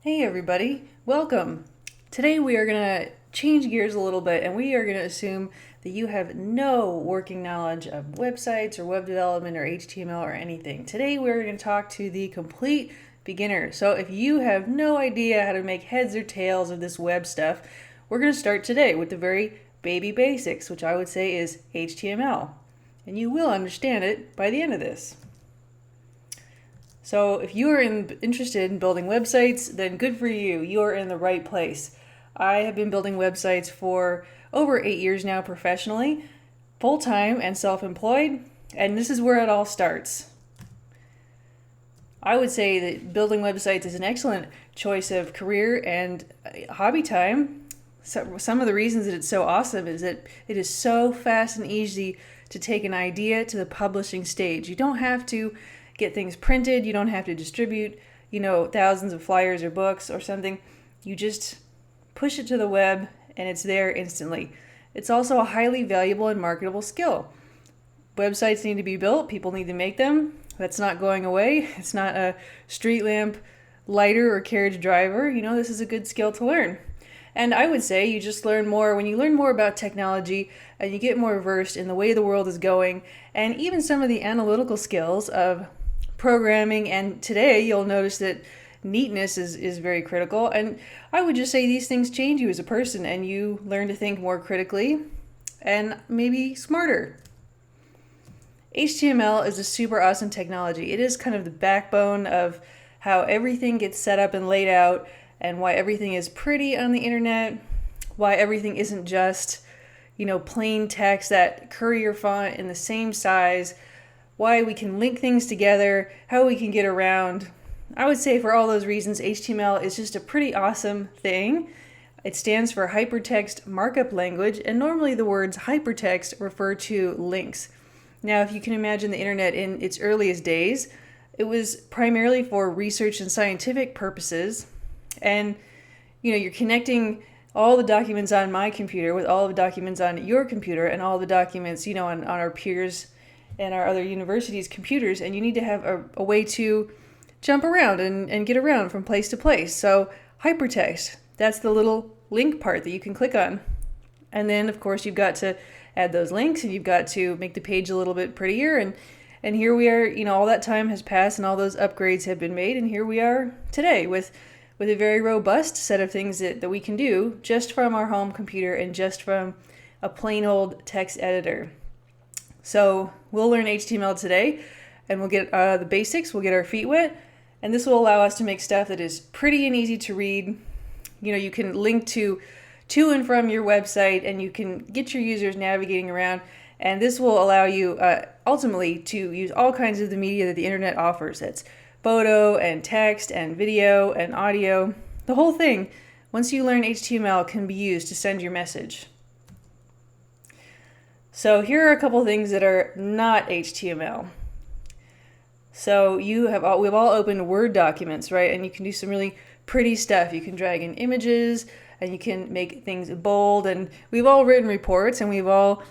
Hey everybody, welcome. Today we are going to change gears a little bit and we are going to assume that you have no working knowledge of websites or web development or HTML or anything. Today we're going to talk to the complete beginner. So if you have no idea how to make heads or tails of this web stuff, we're going to start today with the very baby basics, which I would say is HTML. And you will understand it by the end of this. So if you are interested in building websites, then good for you. You are in the right place. I have been building websites for over 8 years now professionally, full-time and self-employed, and this is where it all starts. I would say that building websites is an excellent choice of career and hobby time. So some of the reasons that it's so awesome is that it is so fast and easy to take an idea to the publishing stage. You don't have to get things printed. You don't have to distribute, thousands of flyers or books or something. You just push it to the web and it's there instantly. It's also a highly valuable and marketable skill. Websites need to be built. People need to make them. That's not going away. It's not a street lamp lighter or carriage driver. This is a good skill to learn. And I would say you just learn more when you learn more about technology and you get more versed in the way the world is going and even some of the analytical skills of programming. And today you'll notice that neatness is very critical. And I would just say these things change you as a person and you learn to think more critically and maybe smarter. HTML is a super awesome technology. It is kind of the backbone of how everything gets set up and laid out and why everything is pretty on the internet, why everything isn't just, plain text, that Courier font in the same size, why we can link things together, how we can get around. I would say for all those reasons, HTML is just a pretty awesome thing. It stands for Hypertext Markup Language, and normally the words hypertext refer to links. Now, if you can imagine the internet in its earliest days, it was primarily for research and scientific purposes. And, you're connecting all the documents on my computer with all the documents on your computer and all the documents, on our peers and our other universities' computers. And you need to have a way to jump around and get around from place to place. So hypertext, that's the little link part that you can click on. And then, of course, you've got to add those links and you've got to make the page a little bit prettier. And here we are, all that time has passed and all those upgrades have been made. And here we are today with a very robust set of things that we can do just from our home computer and just from a plain old text editor. So we'll learn HTML today and we'll get the basics, we'll get our feet wet, and this will allow us to make stuff that is pretty and easy to read. You can link to and from your website and you can get your users navigating around, and this will allow you ultimately to use all kinds of the media that the internet offers. That's photo and text and video and audio. The whole thing, once you learn HTML, can be used to send your message. So here are a couple things that are not HTML. So we've all opened Word documents, right? And you can do some really pretty stuff. You can drag in images and you can make things bold. And we've all written reports and we've all,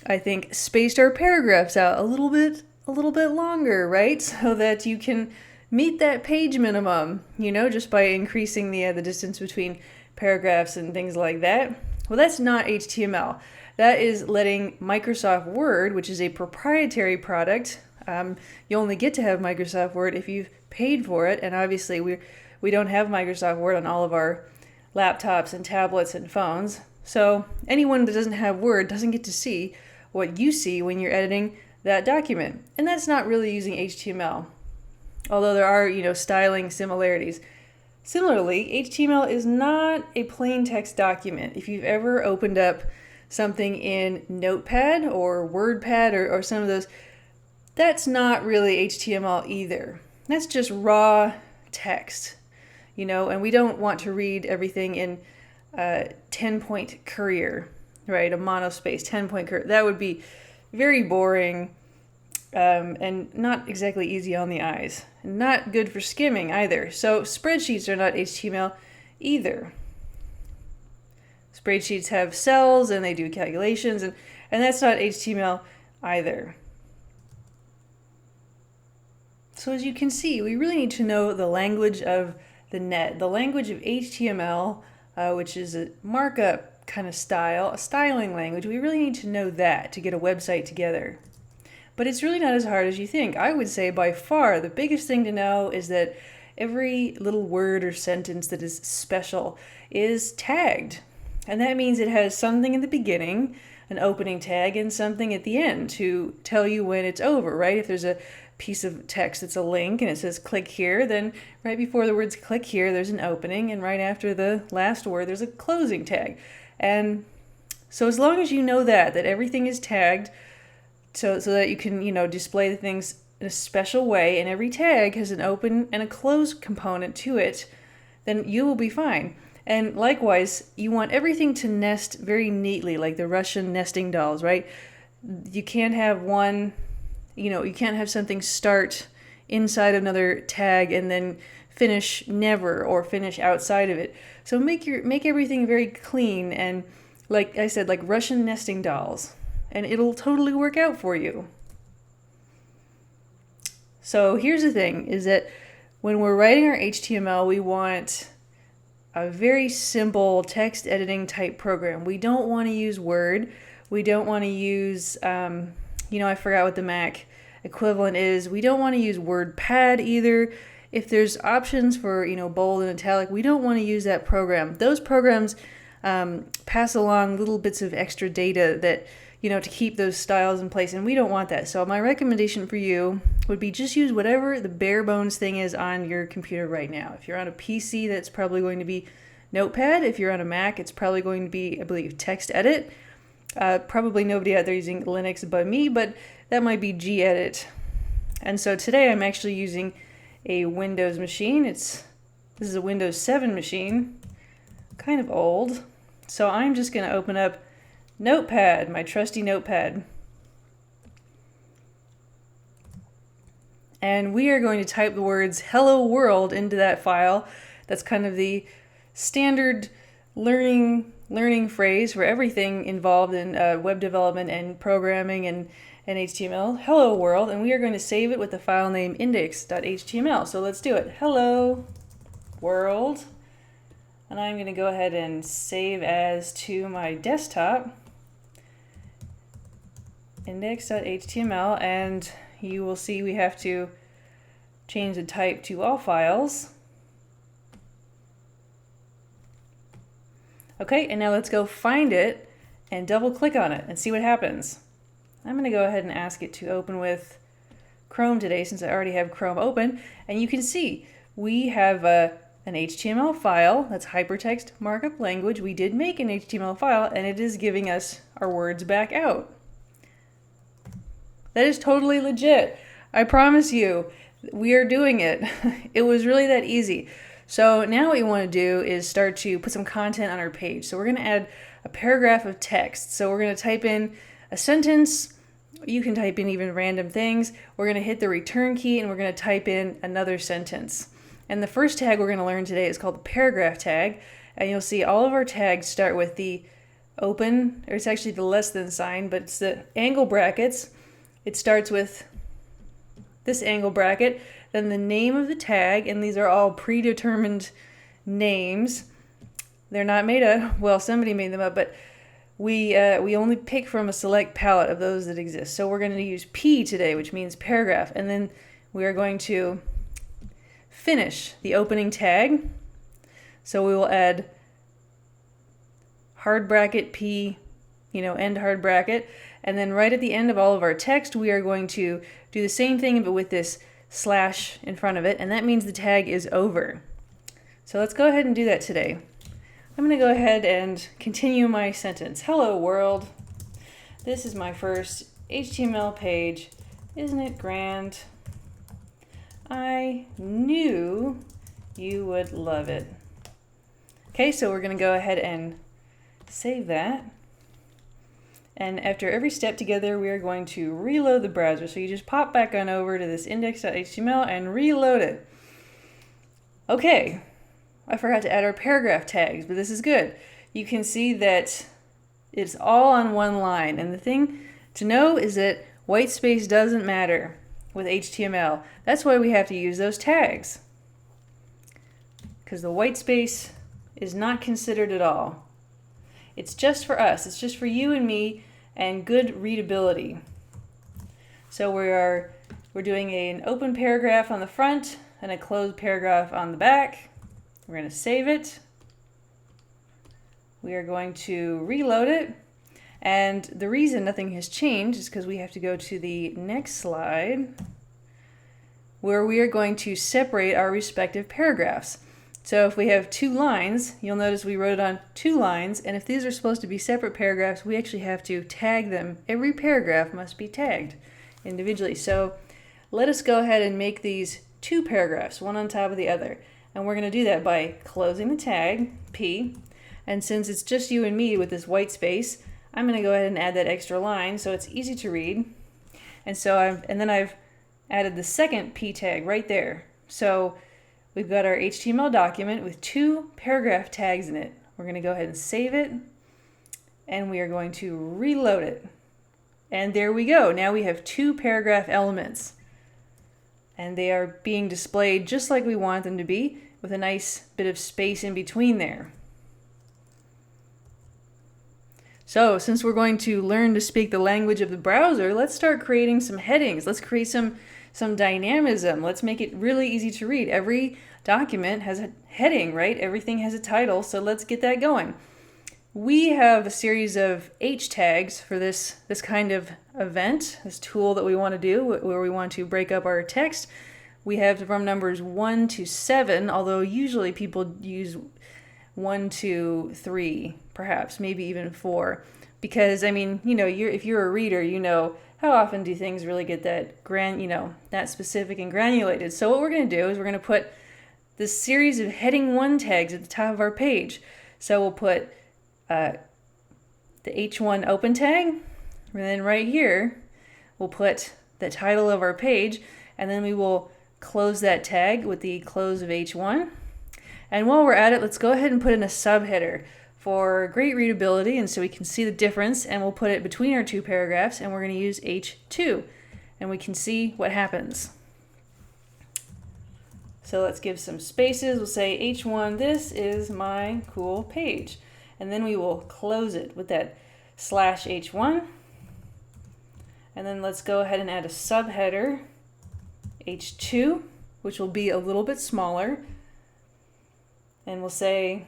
I think, spaced our paragraphs out a little bit longer, right? So that you can meet that page minimum, just by increasing the distance between paragraphs and things like that. Well, that's not HTML. That is letting Microsoft Word, which is a proprietary product. You only get to have Microsoft Word if you've paid for it, and obviously we don't have Microsoft Word on all of our laptops and tablets and phones. So anyone that doesn't have Word doesn't get to see what you see when you're editing that document. And that's not really using HTML. Although there are, styling similarities. Similarly, HTML is not a plain text document. If you've ever opened up something in Notepad or WordPad or some of those, that's not really HTML either. That's just raw text, and we don't want to read everything in 10-point Courier, right? A monospace 10-point Courier. That would be very boring. And not exactly easy on the eyes. Not good for skimming either. So spreadsheets are not HTML either. Spreadsheets have cells and they do calculations, and that's not HTML either. So as you can see, we really need to know the language of the net. The language of HTML, which is a markup kind of style, a styling language, we really need to know that to get a website together. But it's really not as hard as you think. I would say by far the biggest thing to know is that every little word or sentence that is special is tagged. And that means it has something in the beginning, an opening tag, and something at the end to tell you when it's over, right? If there's a piece of text that's a link and it says click here, then right before the words click here, there's an opening, and right after the last word, there's a closing tag. And so as long as you know that everything is tagged, so that you can, display the things in a special way, and every tag has an open and a close component to it, then you will be fine. And likewise, you want everything to nest very neatly, like the Russian nesting dolls, right? You can't have you can't have something start inside another tag and then finish never, or finish outside of it. So make everything very clean, and like I said, like Russian nesting dolls, and it'll totally work out for you. So here's the thing, is that when we're writing our HTML, we want a very simple text editing type program. We don't want to use Word. We don't want to use, I forgot what the Mac equivalent is. We don't want to use WordPad either. If there's options for, bold and italic, we don't want to use that program. Those programs pass along little bits of extra data that, to keep those styles in place, and we don't want that. So my recommendation for you would be just use whatever the bare bones thing is on your computer right now. If you're on a PC, that's probably going to be Notepad. If you're on a Mac, it's probably going to be, I believe, TextEdit. Probably nobody out there using Linux but me, but that might be gedit. And so today I'm actually using a Windows machine. This is a Windows 7 machine, kind of old. So I'm just going to open up Notepad, my trusty Notepad. And we are going to type the words "Hello World" into that file. That's kind of the standard learning phrase for everything involved in web development and programming and HTML. Hello World, and we are going to save it with the file name index.html. So let's do it. Hello World. And I'm going to go ahead and save as to my desktop, index.html, and you will see we have to change the type to all files. Okay, and now let's go find it and double click on it and see what happens. I'm going to go ahead and ask it to open with Chrome today, since I already have Chrome open, and you can see we have an HTML file. That's hypertext markup language. We did make an HTML file, and it is giving us our words back out. That is totally legit. I promise you, we are doing it. It was really that easy. So now what you want to do is start to put some content on our page. So we're going to add a paragraph of text. So we're going to type in a sentence. You can type in even random things. We're going to hit the return key, and we're going to type in another sentence. And the first tag we're going to learn today is called the paragraph tag. And you'll see all of our tags start with the open, or it's actually the less than sign, but it's the angle brackets. It starts with this angle bracket, then the name of the tag, and these are all predetermined names. They're not made up, well, somebody made them up, but we only pick from a select palette of those that exist. So we're going to use P today, which means paragraph, and then we are going to finish the opening tag. So we will add hard bracket P, end hard bracket, and then right at the end of all of our text, we are going to do the same thing, but with this slash in front of it, and that means the tag is over. So let's go ahead and do that today. I'm going to go ahead and continue my sentence. Hello world. This is my first HTML page. Isn't it grand? I knew you would love it. Okay, so we're going to go ahead and save that. And after every step together, we are going to reload the browser. So you just pop back on over to this index.html and reload it. Okay, I forgot to add our paragraph tags, but this is good. You can see that it's all on one line. And the thing to know is that white space doesn't matter with HTML. That's why we have to use those tags, because the white space is not considered at all. It's just for us. It's just for you and me and good readability. So we're doing an open paragraph on the front and a closed paragraph on the back. We're going to save it. We are going to reload it. And the reason nothing has changed is because we have to go to the next slide where we are going to separate our respective paragraphs. So if we have 2 lines, you'll notice we wrote it on 2 lines, and if these are supposed to be separate paragraphs, we actually have to tag them. Every paragraph must be tagged individually. So let us go ahead and make these 2 paragraphs, one on top of the other. And we're going to do that by closing the tag, P, and since it's just you and me with this white space, I'm going to go ahead and add that extra line so it's easy to read. And then I've added the second P tag right there. So we've got our HTML document with 2 paragraph tags in it. We're going to go ahead and save it, and we are going to reload it. And there we go. Now we have 2 paragraph elements, and they are being displayed just like we want them to be, with a nice bit of space in between there. So since we're going to learn to speak the language of the browser, let's start creating some headings. Let's create some dynamism. Let's make it really easy to read. Every document has a heading, right? Everything has a title, so let's get that going. We have a series of H tags for this kind of event, this tool that we want to do, where we want to break up our text. We have from numbers 1 to 7, although usually people use 1, 2, 3, perhaps, maybe even 4. Because, I mean, if you're a reader, you know, how often do things really get that specific and granulated? So what we're going to do is we're going to put this series of heading 1 tags at the top of our page. So we'll put the H1 open tag, and then right here we'll put the title of our page, and then we will close that tag with the close of H1. And while we're at it, let's go ahead and put in a subheader for great readability, and so we can see the difference, and we'll put it between our 2 paragraphs, and we're going to use H2, and we can see what happens. So let's give some spaces. We'll say H1, this is my cool page. And then we will close it with that /H1. And then let's go ahead and add a subheader, H2, which will be a little bit smaller. And we'll say,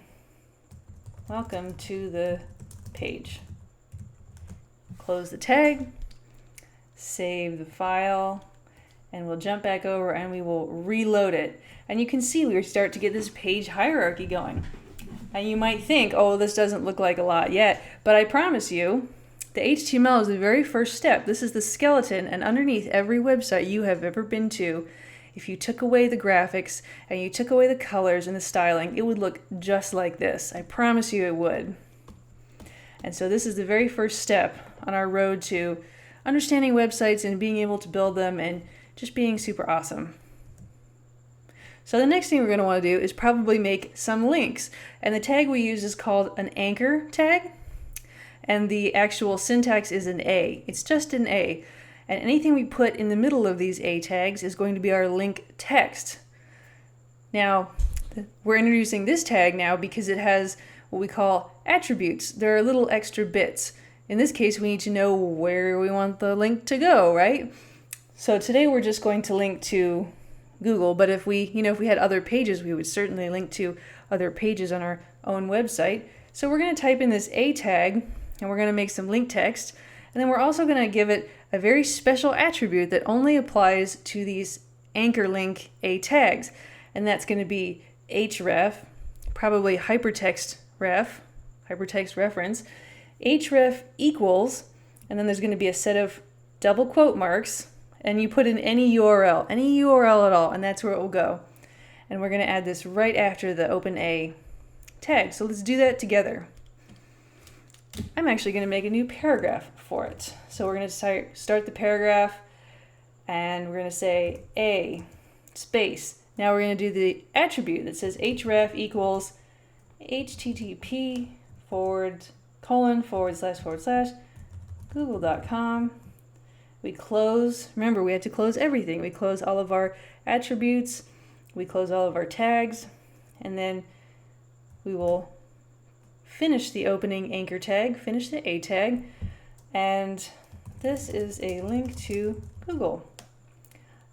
welcome to the page. Close the tag, save the file, and we'll jump back over and we will reload it. And you can see we start to get this page hierarchy going. And you might think, oh, this doesn't look like a lot yet, but I promise you, the HTML is the very first step. This is the skeleton, and underneath every website you have ever been to, if you took away the graphics and you took away the colors and the styling, it would look just like this. I promise you it would. And so this is the very first step on our road to understanding websites and being able to build them and just being super awesome. So the next thing we're going to want to do is probably make some links. And the tag we use is called an anchor tag. And the actual syntax is an A. It's just an A. And anything we put in the middle of these A tags is going to be our link text. Now, we're introducing this tag now because it has what we call attributes. There are little extra bits. In this case, we need to know where we want the link to go, right? So today we're just going to link to Google, but if we had other pages, we would certainly link to other pages on our own website. So we're going to type in this A tag, and we're going to make some link text, and then we're also going to give it a very special attribute that only applies to these anchor link A tags, and that's going to be href, probably hypertext reference, href equals, and then there's going to be a set of double quote marks, and you put in any URL at all, and that's where it will go. And we're going to add this right after the open A tag. So let's do that together. I'm actually going to make a new paragraph for it. So we're going to start the paragraph, and we're going to say A space. Now we're going to do the attribute that says href equals http:// We close, remember we had to close everything. We close all of our attributes, we close all of our tags, and then we will finish the opening anchor tag, finish the A tag, and this is a link to Google.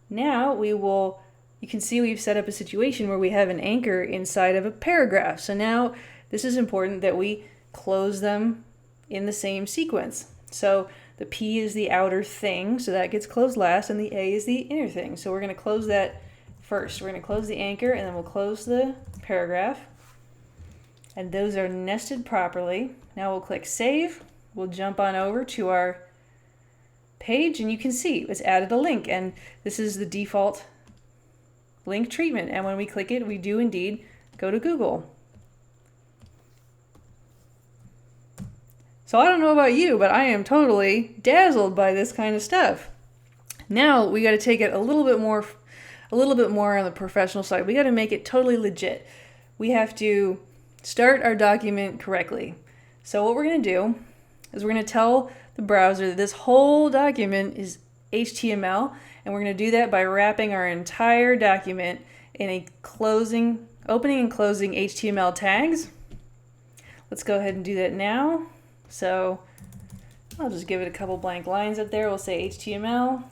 Now you can see we've set up a situation where we have an anchor inside of a paragraph. So now this is important that we close them in the same sequence. So the P is the outer thing, so that gets closed last, and the A is the inner thing. So we're going to close that first. We're going to close the anchor, and then we'll close the paragraph. And those are nested properly. Now we'll click Save. We'll jump on over to our page, and you can see it's added a link, and this is the default link treatment. And when we click it, we do indeed go to Google. So I don't know about you, but I am totally dazzled by this kind of stuff. Now we got to take it a little bit more on the professional side. We got to make it totally legit. We have to start our document correctly. So what we're going to do is we're going to tell the browser that this whole document is HTML, and we're going to do that by wrapping our entire document in a opening and closing HTML tags. Let's go ahead and do that now. So I'll just give it a couple blank lines up there. We'll say HTML.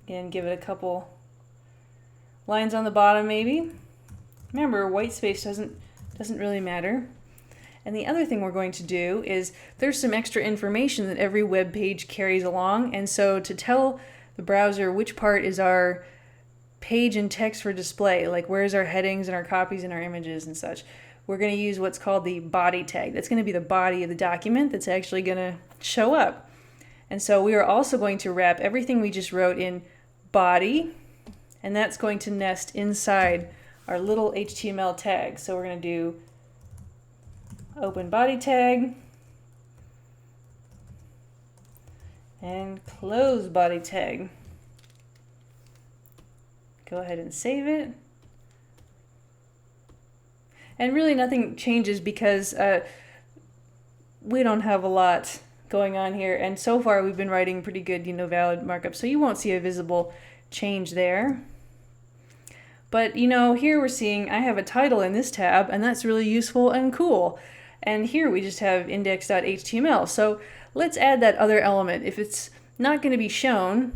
Again, give it a couple lines on the bottom maybe. Remember, white space doesn't really matter. And the other thing we're going to do is there's some extra information that every web page carries along. And so to tell the browser which part is our page and text for display, like where's our headings and our copies and our images and such, we're going to use what's called the body tag. That's going to be the body of the document that's actually going to show up. And so we are also going to wrap everything we just wrote in body, and that's going to nest inside our little HTML tag. So we're going to do open body tag and close body tag. Go ahead and save it. And really nothing changes because we don't have a lot going on here. And so far we've been writing pretty good, valid markup. So you won't see a visible change there. But here we're seeing I have a title in this tab, and that's really useful and cool. And here we just have index.html. So let's add that other element. If it's not going to be shown,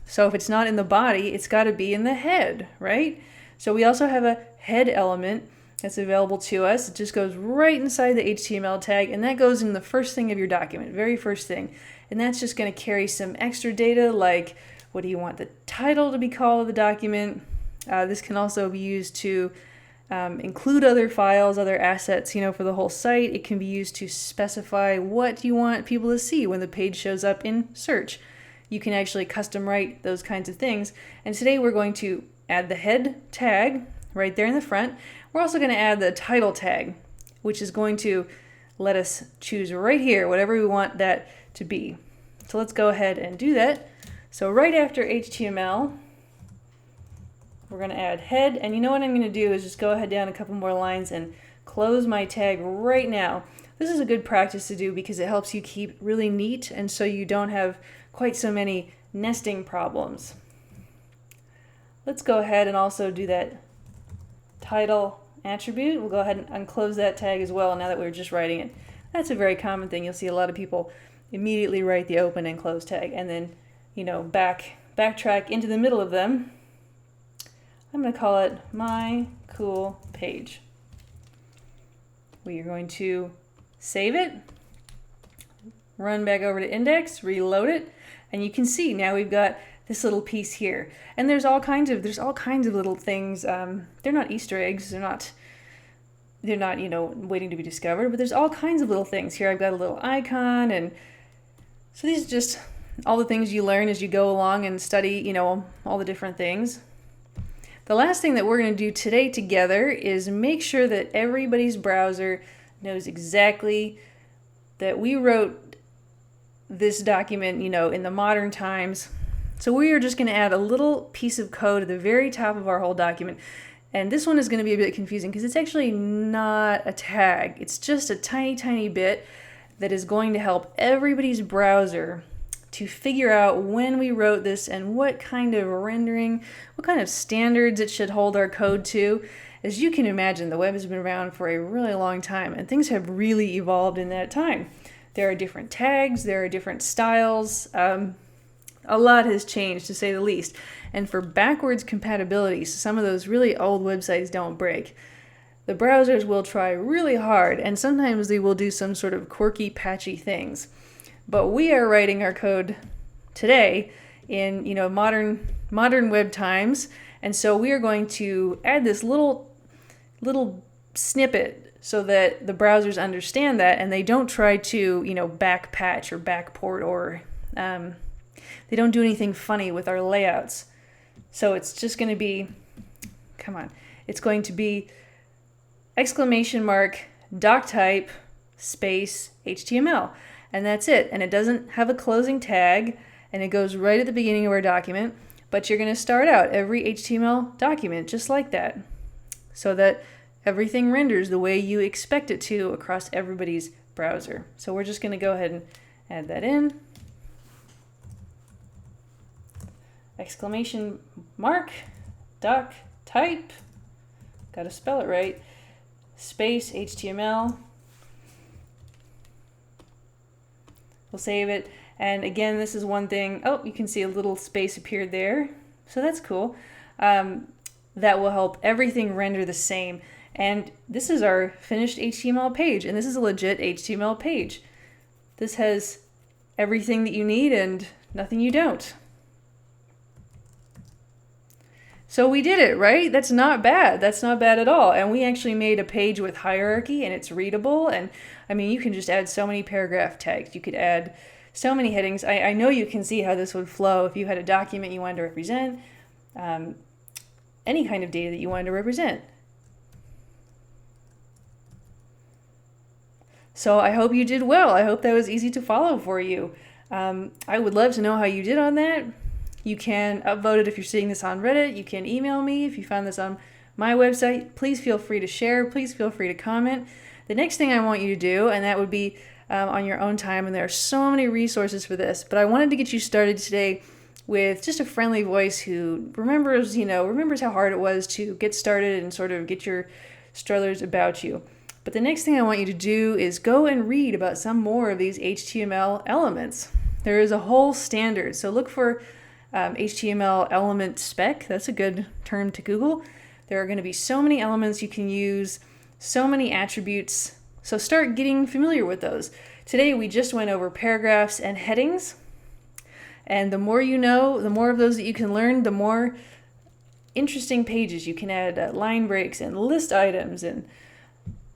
so if it's not in the body, it's got to be in the head, right? So we also have a head element that's available to us. It just goes right inside the HTML tag, and that goes in the first thing of your document, very first thing. And that's just going to carry some extra data, like what do you want the title to be called of the document. This can also be used to include other files, other assets, for the whole site. It can be used to specify what you want people to see when the page shows up in search. You can actually custom write those kinds of things. And today we're going to add the head tag right there in the front. We're also going to add the title tag, which is going to let us choose right here whatever we want that to be. So let's go ahead and do that. So right after HTML, we're going to add head, and what I'm going to do is just go ahead down a couple more lines and close my tag right now. This is a good practice to do because it helps you keep really neat, and so you don't have quite so many nesting problems. Let's go ahead and also do that title attribute. We'll go ahead and unclose that tag as well now that we're just writing it. That's a very common thing. You'll see a lot of people immediately write the open and close tag and then, backtrack into the middle of them. I'm going to call it my cool page. We are going to save it, run back over to index, reload it, and you can see now we've got this little piece here. And there's all kinds of little things. They're not Easter eggs. They're not waiting to be discovered. But there's all kinds of little things here. I've got a little icon, and so these are just all the things you learn as you go along and study. All the different things. The last thing that we're going to do today together is make sure that everybody's browser knows exactly that we wrote this document, in the modern times. So we are just going to add a little piece of code at the very top of our whole document. And this one is going to be a bit confusing because it's actually not a tag. It's just a tiny, tiny bit that is going to help everybody's browser to figure out when we wrote this and what kind of rendering, what kind of standards it should hold our code to. as you can imagine, the web has been around for a really long time, and things have really evolved in that time. There are different tags, there are different styles. A lot has changed, to say the least. And for backwards compatibility, so some of those really old websites don't break, the browsers will try really hard, and sometimes they will do some sort of quirky, patchy things. But we are writing our code today in modern web times, and so we are going to add this little snippet so that the browsers understand that, and they don't try to back patch or backport, or they don't do anything funny with our layouts. So it's just going to be, it's going to be !doctype space HTML. And that's it. And it doesn't have a closing tag, and it goes right at the beginning of our document. But you're going to start out every HTML document just like that, so that everything renders the way you expect it to across everybody's browser. So we're just going to go ahead and add that in. !doctype, gotta spell it right, space HTML. We'll save it. And again, this is one thing. Oh, you can see a little space appeared there. So that's cool. That will help everything render the same. And this is our finished HTML page. And this is a legit HTML page. This has everything that you need and nothing you don't. So we did it, right? That's not bad. That's not bad at all. And we actually made a page with hierarchy, and it's readable. And I mean, you can just add so many paragraph tags. You could add so many headings. I know you can see how this would flow if you had a document you wanted to represent, any kind of data that you wanted to represent. So I hope you did well. I hope that was easy to follow for you. I would love to know how you did on that. You can upvote it if you're seeing this on Reddit. You can email me if you found this on my website. Please feel free to share. Please feel free to comment. The next thing I want you to do, and that would be on your own time, and there are so many resources for this, but I wanted to get you started today with just a friendly voice who remembers how hard it was to get started and sort of get your strollers about you. But the next thing I want you to do is go and read about some more of these HTML elements. There is a whole standard, so look for HTML element spec. That's a good term to Google. There are going to be so many elements you can use, so many attributes. So start getting familiar with those. Today we just went over paragraphs and headings. And the more you know, the more of those that you can learn, the more interesting pages you can add, line breaks and list items and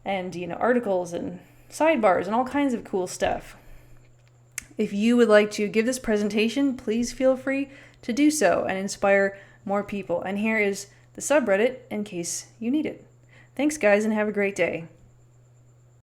articles and sidebars and all kinds of cool stuff. If you would like to give this presentation, please feel free to do so and inspire more people. And here is the subreddit in case you need it. Thanks, guys, and have a great day.